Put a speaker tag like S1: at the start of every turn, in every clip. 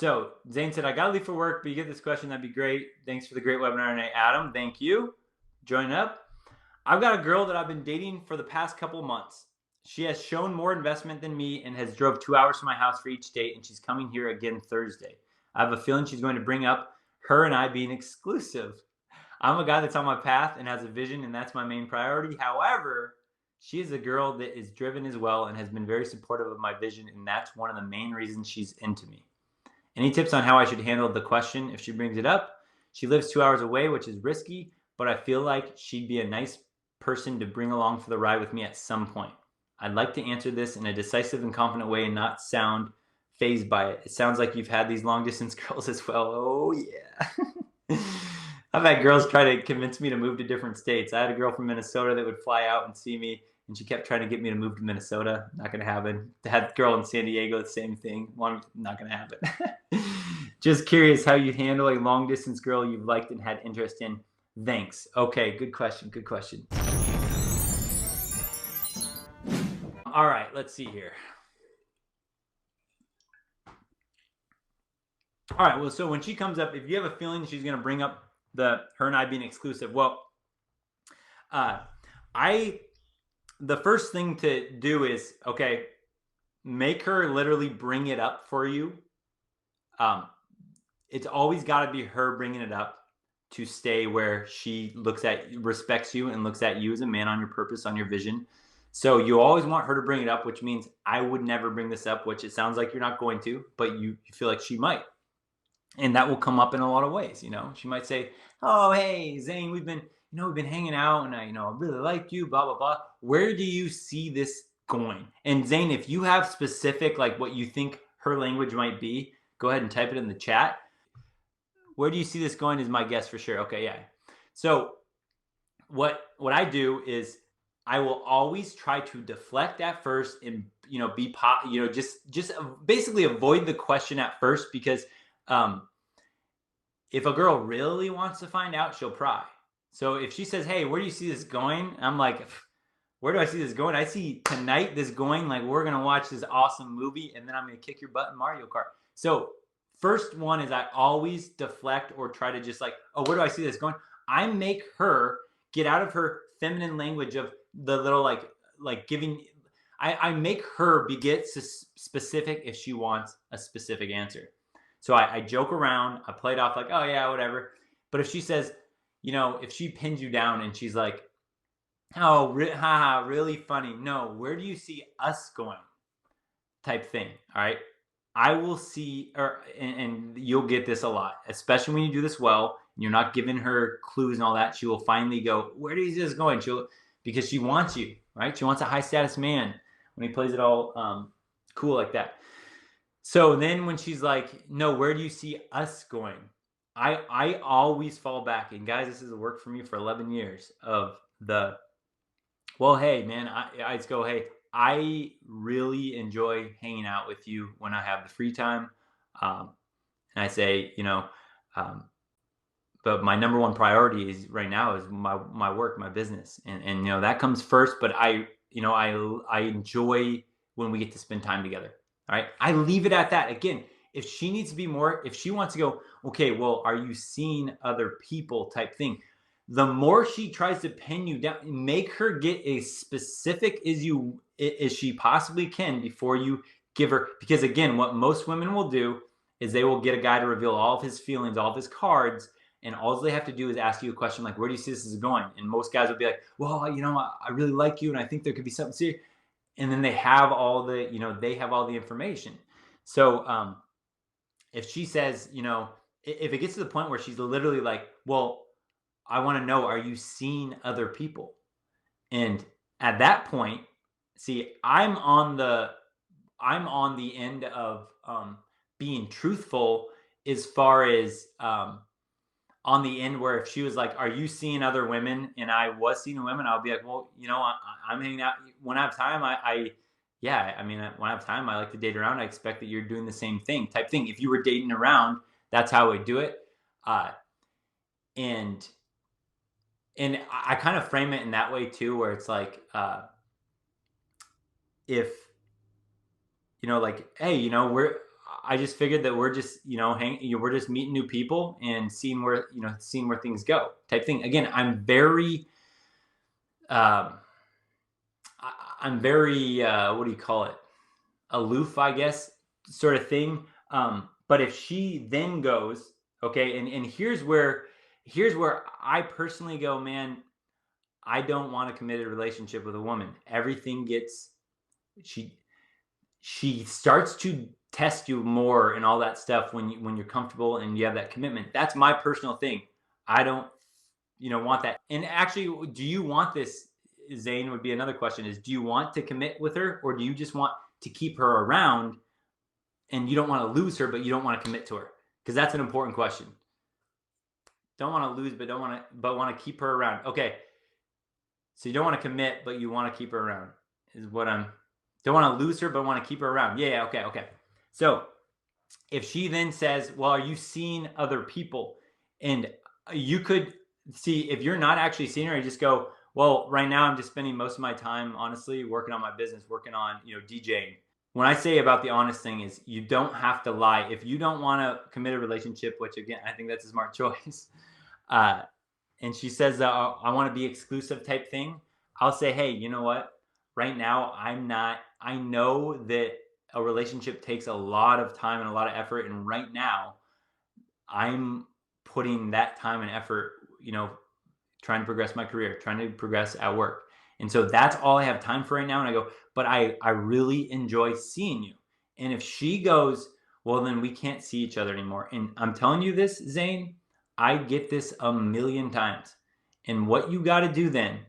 S1: So Zane said, I got to leave for work, but you get this question, that'd be great. Thanks for the great webinar tonight, Adam. Thank you. Join up. I've got a girl that I've been dating for the past couple of months. She has shown more investment than me and has drove 2 hours to my house for each date, and she's coming here again Thursday. I have a feeling she's going to bring up her and I being exclusive. I'm a guy that's on my path and has a vision, and that's my main priority. However, she is a girl that is driven as well and has been very supportive of my vision, and that's one of the main reasons she's into me. Any tips on how I should handle the question if she brings it up? She lives 2 hours away, which is risky, but I feel like she'd be a nice person to bring along for the ride with me at some point. I'd like to answer this in a decisive and confident way and not sound fazed by it. It sounds like you've had these long distance girls as well. Oh yeah. I've had girls try to convince me to move to different states. I had a girl from Minnesota that would fly out and see me, and she kept trying to get me to move to Minnesota. Not going to happen. I had a girl in San Diego, the same thing. Not going to happen. Just curious how you'd handle a long distance girl you've liked and had interest in. Thanks. Okay, good question. Good question. All right, let's see here. All right, well, so when she comes up, if you have a feeling she's going to bring up her and I being exclusive, well, the first thing to do is, okay, make her literally bring it up for you. It's always got to be her bringing it up to stay where she respects you and looks at you as a man on your purpose, on your vision. So you always want her to bring it up, which means I would never bring this up, which it sounds like you're not going to, but you feel like she might. And that will come up in a lot of ways. She might say, oh, hey, Zane, we've been hanging out and I really like you, blah, blah, blah. Where do you see this going? And Zane, if you have specific, like what you think her language might be, go ahead and type it in the chat. Where do you see this going is my guess for sure. Okay, yeah. So what I do is I will always try to deflect at first and just basically avoid the question at first, because if a girl really wants to find out, she'll pry. So if she says, hey, where do you see this going? I'm like, where do I see this going? I see tonight this going like we're going to watch this awesome movie and then I'm going to kick your butt in Mario Kart. So first one is I always deflect or try to just like, oh, where do I see this going? I make her get out of her feminine language of the little like giving. I make her get specific if she wants a specific answer. So I joke around. I play it off like, oh yeah, whatever. But if she says, if she pins you down and she's like, oh, haha, really funny. No, where do you see us going? Type thing. All right. I will see, and you'll get this a lot, especially when you do this well, and you're not giving her clues and all that. She will finally go, where is this going? Because she wants you, right? She wants a high status man when he plays it all cool like that. So then when she's like, no, where do you see us going? I always fall back. And guys, this has worked for me for 11 years of well, hey, man, I just go, hey, I really enjoy hanging out with you when I have the free time. And I say, but my number one priority is right now is my work, my business. And that comes first, but I enjoy when we get to spend time together. All right. I leave it at that. Again, if she needs to be more, if she wants to go, okay, well, are you seeing other people type thing? The more she tries to pin you down, make her get as specific as she possibly can before you give her. Because again, what most women will do is they will get a guy to reveal all of his feelings, all of his cards, and all they have to do is ask you a question like, where do you see this is going? And most guys will be like, well, I really like you and I think there could be something serious. And then they have all the information. So if she says, if it gets to the point where she's literally like, well, I want to know, are you seeing other people? And at that point, see, I'm on the end of being truthful as far as on the end where if she was like, are you seeing other women? And I was seeing women, I'll be like, well, I'm hanging out when I have time. When I have time, I like to date around. I expect that you're doing the same thing type thing. If you were dating around, that's how I would do it. And I kind of frame it in that way too, where it's like, if, like, hey, I just figured that we're just, we're just meeting new people and seeing where, things go type thing. Again, um, I'm very, what do you call it? Aloof, I guess, sort of thing. But if she then goes, okay, and here's where I personally go, man, I don't want a committed relationship with a woman. Everything gets, she starts to test you more and all that stuff when you're comfortable and you have that commitment. That's my personal thing. I don't, want that. And actually, do you want this, Zane, would be another question, is do you want to commit with her, or do you just want to keep her around and you don't want to lose her, but you don't want to commit to her? Because that's an important question. Don't want to lose, but want to keep her around. Okay. So you don't want to commit, but you want to keep her around is what I'm, don't want to lose her, but want to keep her around. Yeah. Okay. So if she then says, well, are you seeing other people? And you could see, if you're not actually seeing her, you just go, well, right now I'm just spending most of my time, honestly, working on my business, working on, DJing. When I say about the honest thing is you don't have to lie. If you don't want to commit a relationship, which again, I think that's a smart choice. And she says, I want to be exclusive type thing. I'll say, hey, you know what? Right now, I know that a relationship takes a lot of time and a lot of effort. And right now, I'm putting that time and effort, trying to progress my career, trying to progress at work. And so that's all I have time for right now. And I go, but I really enjoy seeing you. And if she goes, well, then we can't see each other anymore. And I'm telling you this, Zane, I get this a million times. And what you got to do then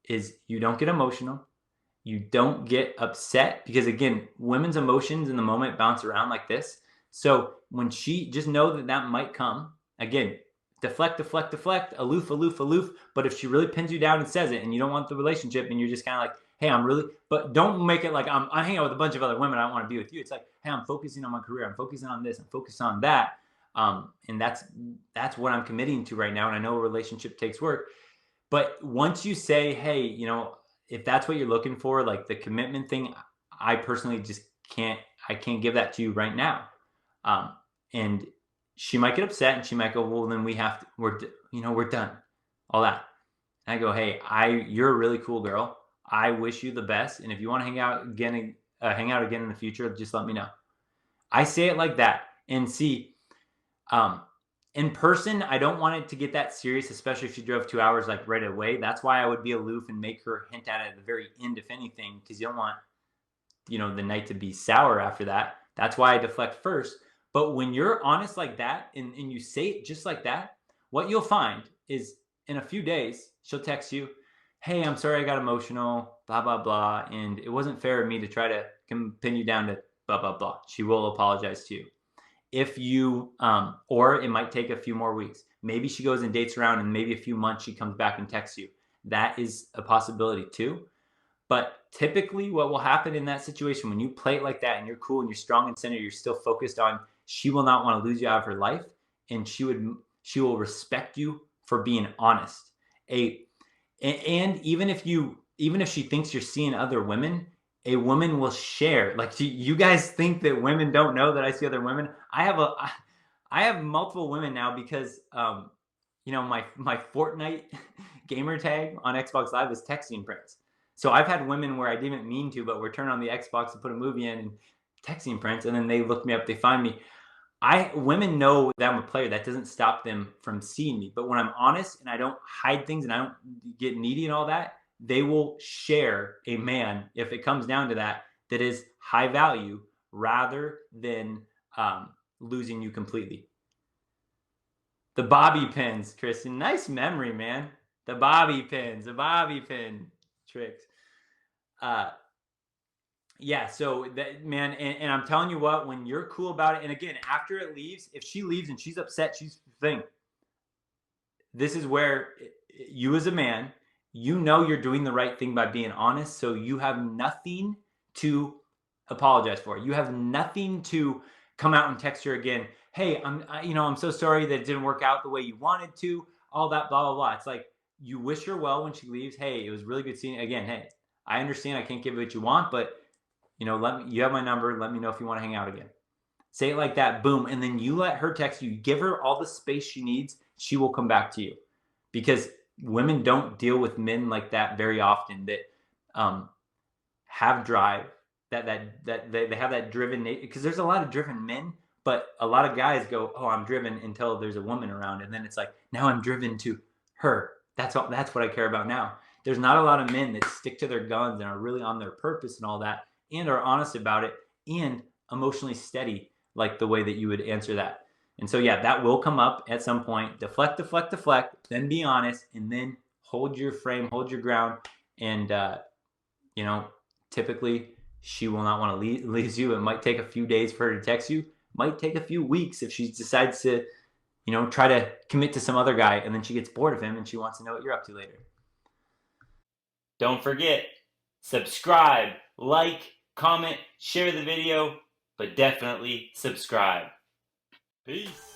S1: is you don't get emotional. You don't get upset, because again, women's emotions in the moment bounce around like this. So when she, just know that might come. Again, deflect, aloof. But if she really pins you down and says it, and you don't want the relationship, and you're just kind of like, hey, but don't make it like I'm hanging out with a bunch of other women, I don't want to be with you. It's like, hey, I'm focusing on my career. I'm focusing on this. I'm focused on that. And that's what I'm committing to right now. And I know a relationship takes work. But once you say, hey, if that's what you're looking for, like the commitment thing, I personally just can't give that to you right now. And she might get upset, and she might go, well, then we're done. All that. And I go, hey, you're a really cool girl. I wish you the best. And if you want to hang out again in the future, just let me know. I say it like that. And see, in person, I don't want it to get that serious, especially if she drove 2 hours like right away. That's why I would be aloof and make her hint at it at the very end, if anything, because you don't want, the night to be sour after that. That's why I deflect first. But when you're honest like that, and you say it just like that, what you'll find is in a few days, she'll text you, hey, I'm sorry I got emotional, blah, blah, blah. And it wasn't fair of me to try to pin you down to blah, blah, blah. She will apologize to you. If you, or it might take a few more weeks. Maybe she goes and dates around, and maybe a few months she comes back and texts you. That is a possibility too. But typically what will happen in that situation, when you play it like that and you're cool and you're strong and centered, you're still focused on, she will not want to lose you out of her life. And she will respect you for being honest. And even if she thinks you're seeing other women, a woman will share. Like, you guys think that women don't know that I see other women. I have multiple women now, because my Fortnite gamer tag on Xbox Live is texting Prince. So I've had women where I didn't mean to, but we're turning on the Xbox to put a movie in and texting Prince, and then they look me up, they find me. Women know that I'm a player. That doesn't stop them from seeing me. But when I'm honest and I don't hide things and I don't get needy and all that, they will share a man, if it comes down to that is high value, rather than losing you completely. The bobby pins, Kristen. Nice memory, man. The bobby pin tricks. Yeah, so that, man, and I'm telling you what, when you're cool about it, and again, after it leaves, if she leaves and she's upset, this is where you as a man, you're doing the right thing by being honest, so you have nothing to apologize for. You have nothing to come out and text her again, hey, I'm so sorry that it didn't work out the way you wanted to, all that, blah, blah, blah. It's like, you wish her well when she leaves. Hey, it was really good seeing you again. Hey, I understand I can't give you what you want, but you have my number. Let me know if you want to hang out again. Say it like that, boom, and then you let her text you. Give her all the space she needs. She will come back to you, because women don't deal with men like that very often. That have drive, that they have that driven nature. Because there's a lot of driven men, but a lot of guys go, "Oh, I'm driven," until there's a woman around, and then it's like, now I'm driven to her. That's all. That's what I care about now. There's not a lot of men that stick to their guns and are really on their purpose and all that, and are honest about it, and emotionally steady, like the way that you would answer that. And so, yeah, that will come up at some point. Deflect, deflect, deflect, then be honest, and then hold your frame, hold your ground. And, you know, typically she will not want to leave you. It might take a few days for her to text you, might take a few weeks if she decides to, you know, try to commit to some other guy, and then she gets bored of him and she wants to know what you're up to later. Don't forget, subscribe, like, comment, share the video, but definitely subscribe. Peace.